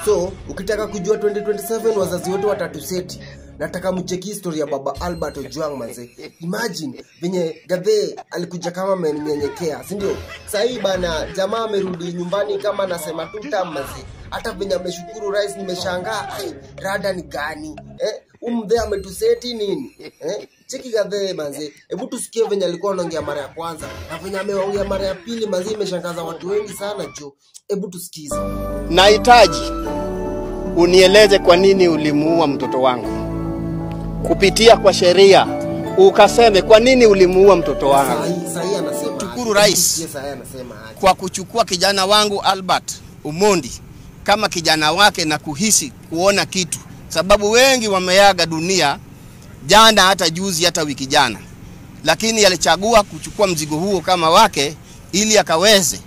So, ukitaka kujua 2027 wazazi wetu watatuseti. Nataka mcheki history ya baba Albert Ojwang manze. Imagine venye Gathe alikuja kama amenyenyekea, si ndio? Sasa hii bana jamaa amerudi nyumbani kama anasema tuta manze. Hata venye ameshukuru rais nimeshangaa, rada ni gani? Mzee ametuseti nini? Cheki Gathe manze. Hebu tusikie venye alikuwa anaongea mara ya kwanza na venye ameongea mara ya pili manze, imeshangaza watu wengi sana jo. Hebu tusikize. Nahitaji unieleze kwa nini ulimuua mtoto wangu. Kupitia kwa sheria ukaseme kwa nini ulimuua mtoto wangu. Sahi anasema. Shukuru rais kwa kuchukua kijana wangu Albert Omondi kama kijana wake na kuhisi kuona kitu. Sababu wengi wameaga dunia jana, hata juzi, hata wiki jana. Lakini alichagua kuchukua mzigo huo kama wake ili akaweze.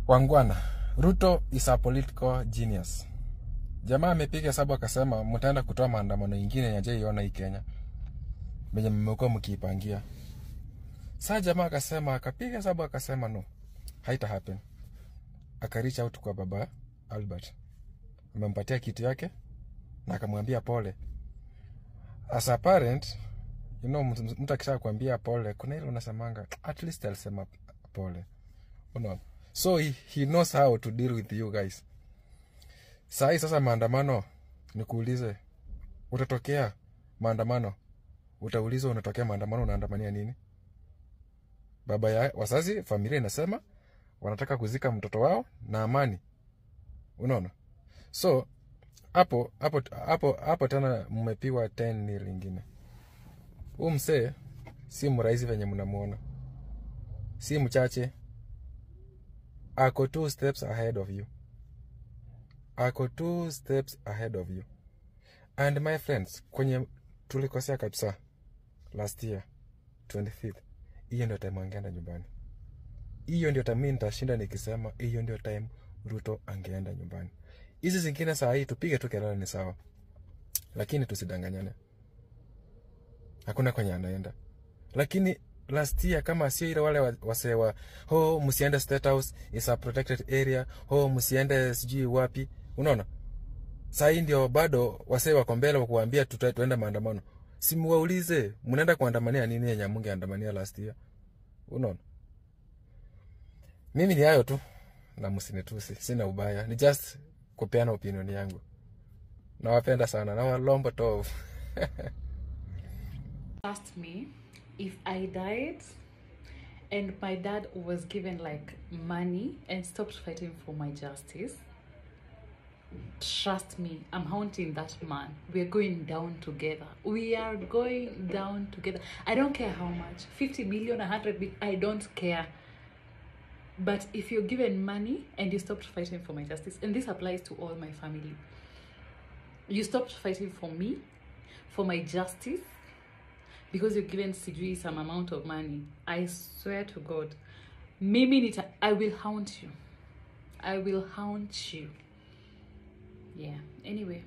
Wangwana, Ruto is a political genius. Jamaa amepiga hesabu akasema mtaenda kutoa maandamano mengine yajaiona hii Kenya. Benye mmekuwa mkiipangia. Sasa jamaa akasema, akapiga hesabu akasema no, haita happen. Akareach out kwa baba Albert. Amempatia kitu yake na akamwambia pole. As a parent, you know, mtu akisha kuambia pole, kuna ile unasemanga at least alisema pole. Unaona? So he knows how to deal with you guys. Sasa maandamano, nikuulize, utatokea maandamano, utaulizwa unatokea maandamano unaandamania nini? Baba ya wazazi, familia inasema wanataka kuzika mtoto wao na amani. Unaona? So hapo tena mmepiwa 10 lingine. Msee si mraizi venye mnamuona. Si mchache. Ako 2 steps ahead of you. Ako 2 steps ahead of you. And my friends, kwenye tulikosea kabisa last year 25th, hiyo ndio time angeenda nyumbani. Hiyo ndio time nitashinda nikisema hiyo ndio time Ruto angeenda nyumbani. Hizi zingine saa hii tupige tu kelele ni sawa, lakini tusidanganyane. Hakuna kwenye anaenda. Lakini last year kama sio ile wale wasewa, msiende State House, is a protected area, msiende sijui wapi. Unaona? Saa hii ndio bado wasewa wako mbele wa kuambia tuende maandamano. Simuwaulize mnaenda kuandamania nini yenye mungeandamania last year. Unaona? Mimi ni hayo tu na msinitusi, sina ubaya. Ni just kupeana opinion yangu. Nawapenda sana na walombo tovu. Asked me if I died and my dad was given like money and stopped fighting for my justice. Trust me, I'm haunting that man. We're going down together. We are going down together. I don't care how much. 50 million, 100 million, I don't care. But if you're given money and you stopped fighting for my justice, and this applies to all my family, you stopped fighting for me, for my justice, because you're given Sijui some amount of money, I swear to God, I will haunt you. I will haunt you. Yeah, anyway.